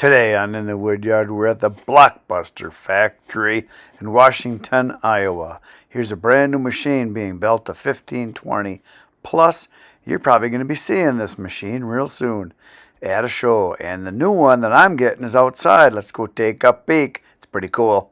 Today on In the Woodyard, we're at the Blockbuster factory in Washington, Iowa. Here's a brand new machine being built, a 1520. Plus, you're probably going to be seeing this machine real soon at a show. And the new one that I'm getting is outside. Let's go take a peek. It's pretty cool.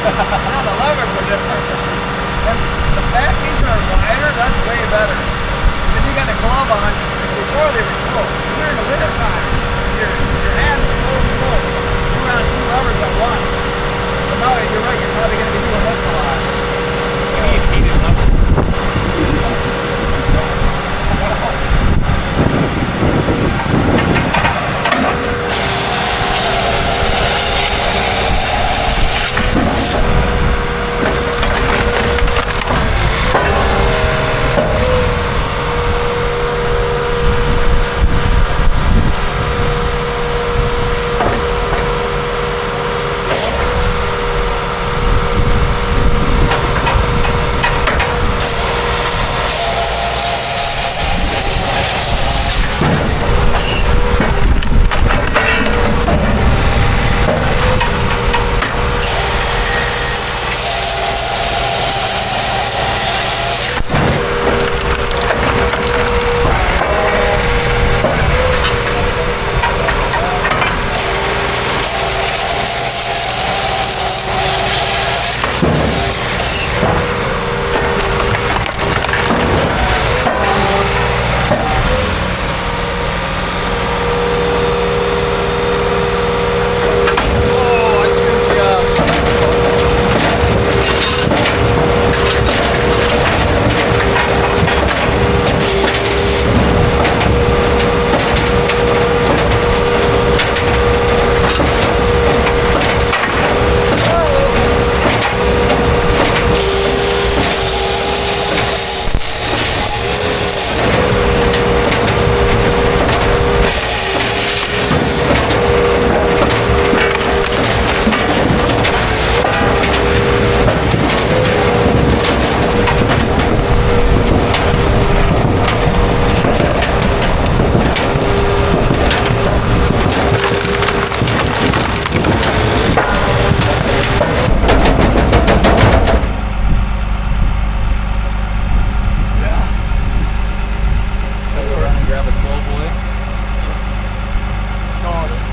The levers are different. And the factories are wider, that's way better. Because if you got a glove on, before they were close. During the winter time, your hand is so close. You run two levers at once. But now you're right, you're probably going to be doing this a lot. You need heated levers.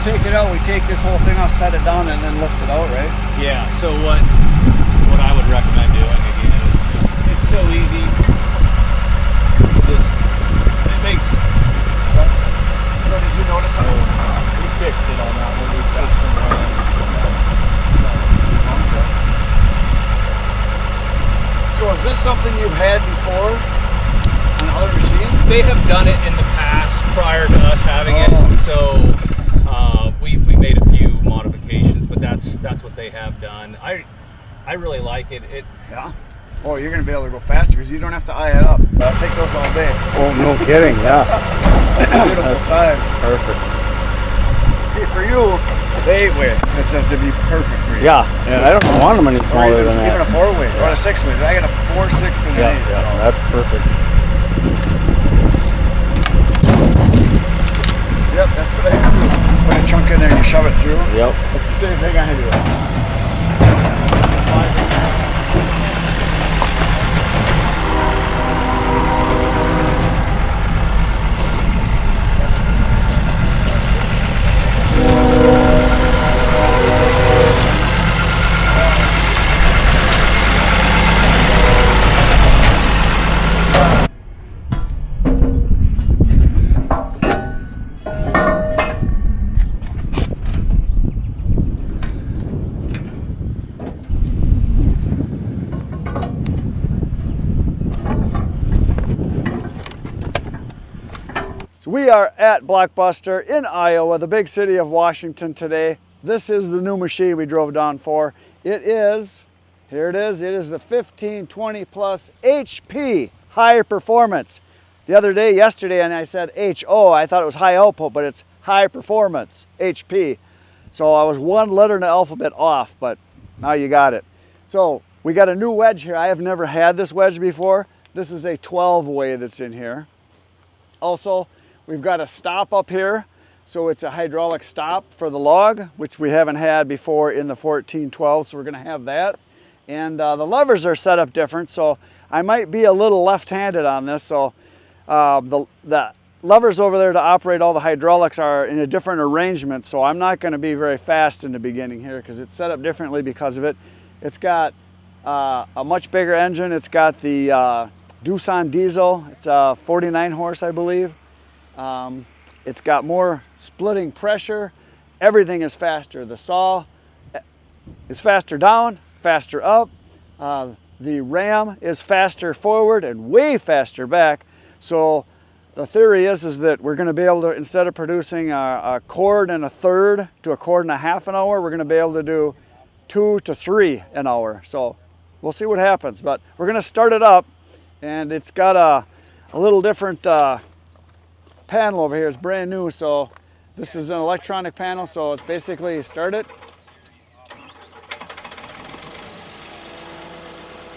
Take it out, we take this whole thing out, set it down, and then lift it out, right? Yeah, so what I would recommend doing again is it's so easy. It makes. So did you notice that? We fixed it on that when we switched from around. So is this something you've had before on other machines? They have done it in the past prior to us having it, so we made a few modifications, but that's what they have done. I really like it. Yeah. Oh, you're gonna be able to go faster because you don't have to eye it up. I'll take those all day. Oh, no kidding, yeah. Beautiful size. Perfect. See, for you, the 8-way, it says to be perfect for you. Yeah, I don't want them any smaller than that. Even a 4-way or a 6-way. I got a 4, 6, and an 8. Yeah, So. that's perfect. Yep, that's what I have to do. Put a chunk in there and you shove it through. Yep. It's the same thing I do. We are at Blockbuster in Iowa, the big city of Washington today. This is the new machine we drove down for. It is, here it is the 1520 plus HP, high performance. The other day, yesterday, and I said HO, I thought it was high output, but it's high performance, HP. So I was one letter in the alphabet off, but now you got it. So we got a new wedge here. I have never had this wedge before. This is a 12-way that's in here. Also, we've got a stop up here. So it's a hydraulic stop for the log, which we haven't had before in the 1412, so we're gonna have that. And the levers are set up different, so I might be a little left-handed on this. So the levers over there to operate all the hydraulics are in a different arrangement, so I'm not gonna be very fast in the beginning here because it's set up differently because of it. It's got a much bigger engine. It's got the Doosan diesel. It's a 49 horse, I believe. It's got more splitting pressure. Everything is faster. The saw is faster down, faster up. The ram is faster forward and way faster back. So the theory is that we're going to be able to, instead of producing a cord and a third to a cord and a half an hour, we're going to be able to do 2 to 3 an hour. So we'll see what happens, but we're going to start it up, and it's got a little different panel over here. It's brand new, so this is an electronic panel, so it's basically start it,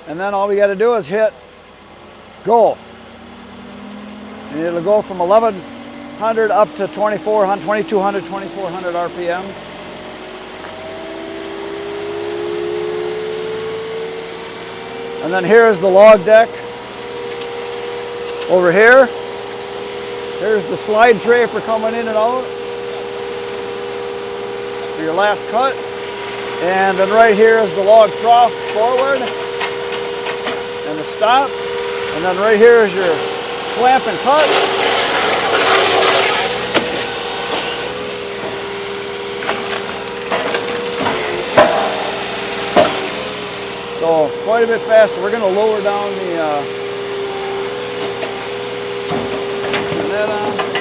and then all we got to do is hit go, and it'll go from 1100 up to 2400, 2200, 2400 RPMs. And then here's the log deck over here. Here's the slide tray for coming in and out for your last cut. And then right here is the log trough forward and the stop. And then right here is your clamp and cut. So quite a bit faster. We're going to lower down the net on.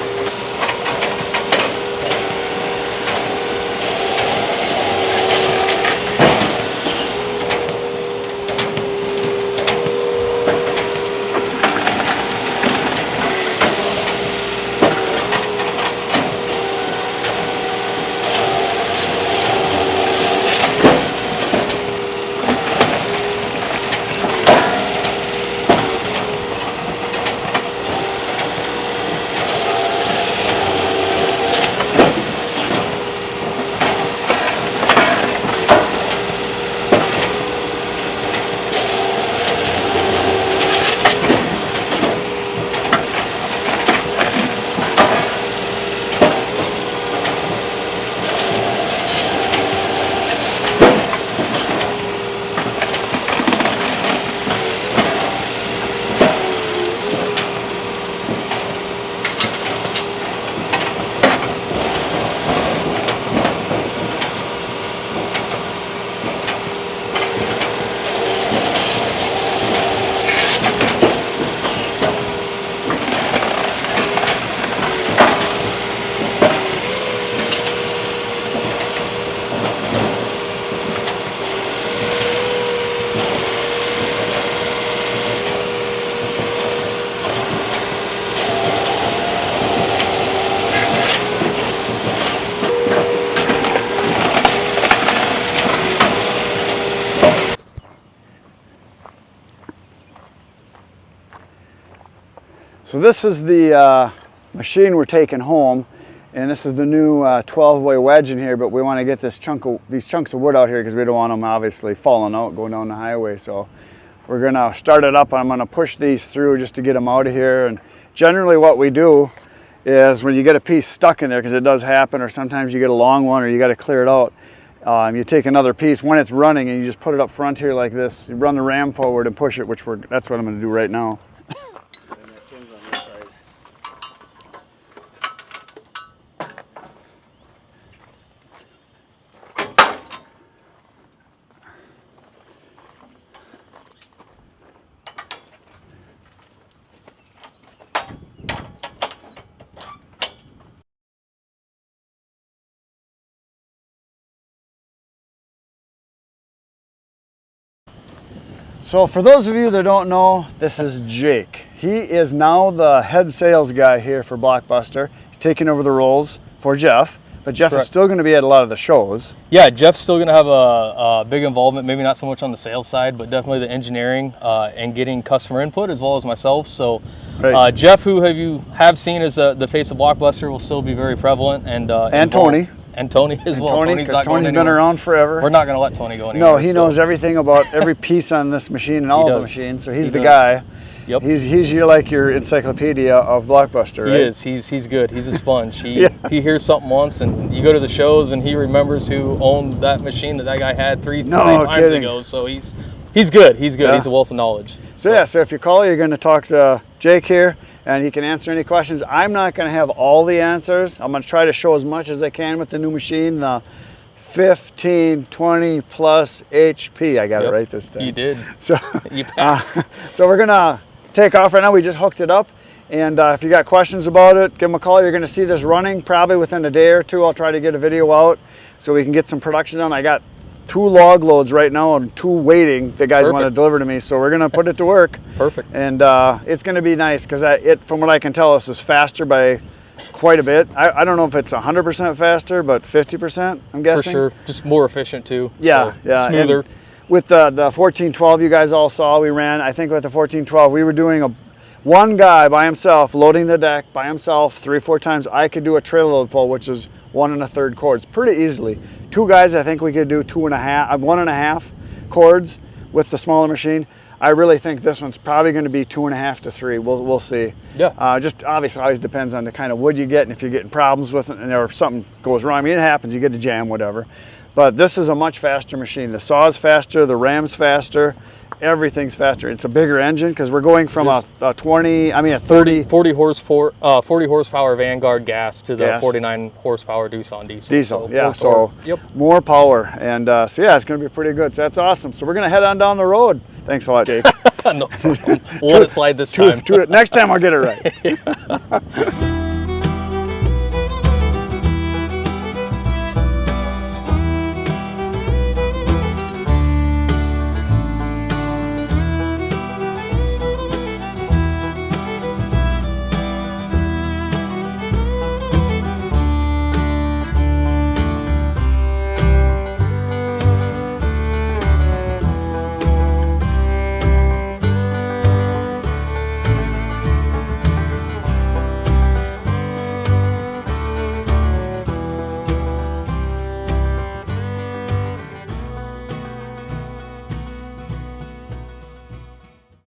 So this is the machine we're taking home, and this is the new 12-way wedge in here, but we want to get these chunks of wood out here because we don't want them obviously falling out going down the highway. So we're going to start it up, and I'm going to push these through just to get them out of here. And generally what we do is when you get a piece stuck in there, because it does happen, or sometimes you get a long one or you got to clear it out, you take another piece when it's running and you just put it up front here like this. You run the ram forward and push it, that's what I'm going to do right now. So for those of you that don't know, this is Jake. He is now the head sales guy here for Blockbuster. He's taking over the roles for Jeff, but Jeff is still going to be at a lot of the shows. Yeah, Jeff's still going to have a big involvement, maybe not so much on the sales side, but definitely the engineering and getting customer input as well as myself. So Jeff, who you have seen as the face of Blockbuster, will still be very prevalent. And Tony. And Tony as well. Tony's been around forever. We're not going to let Tony go anywhere. No, he knows everything about every piece on this machine and all of the machines, so he's the guy. Yep. He's your encyclopedia of Blockbuster, right? He is. He's good. He's a sponge. He hears something once, and you go to the shows, and he remembers who owned that machine that guy had three times ago. So he's good. He's good. Yeah. He's a wealth of knowledge. So if you call, you're going to talk to Jake here, and he can answer any questions. I'm not going to have all the answers. I'm going to try to show as much as I can with the new machine, the 1520 plus HP. I got it right this time. You did. So you passed. So we're going to take off right now. We just hooked it up, and if you got questions about it, give them a call. You're going to see this running probably within a day or two. I'll try to get a video out so we can get some production done. I got 2 log loads right now and 2 waiting the guys want to deliver to me, so we're going to put it to work. Perfect. And it's going to be nice because from what I can tell, this is faster by quite a bit. I don't know if it's 100% faster, but 50%, I'm guessing. For sure. Just more efficient too. Yeah, so smoother. And with the 1412 you guys all saw, we ran, I think with the 1412, we were doing one guy by himself, loading the deck by himself 3 or 4 times. I could do a trailer load full, which is 1 1/3 cords pretty easily. 2 guys, I think we could do 1.5 cords with the smaller machine. I really think this one's probably going to be 2.5 to 3. We'll see. Yeah. Just obviously always depends on the kind of wood you get and if you're getting problems with it, and or if something goes wrong. I mean, it happens. You get a jam, whatever. But this is a much faster machine. The saw's faster, the ram's faster, everything's faster. It's a bigger engine because we're going from a 30 horsepower Vanguard gas to the 49 horsepower Doosan diesel. So more power, and so yeah, it's going to be pretty good. So that's awesome. So we're going to head on down the road. Thanks a lot, Jake. No problem. We'll let it slide this time. Next time I'll get it right.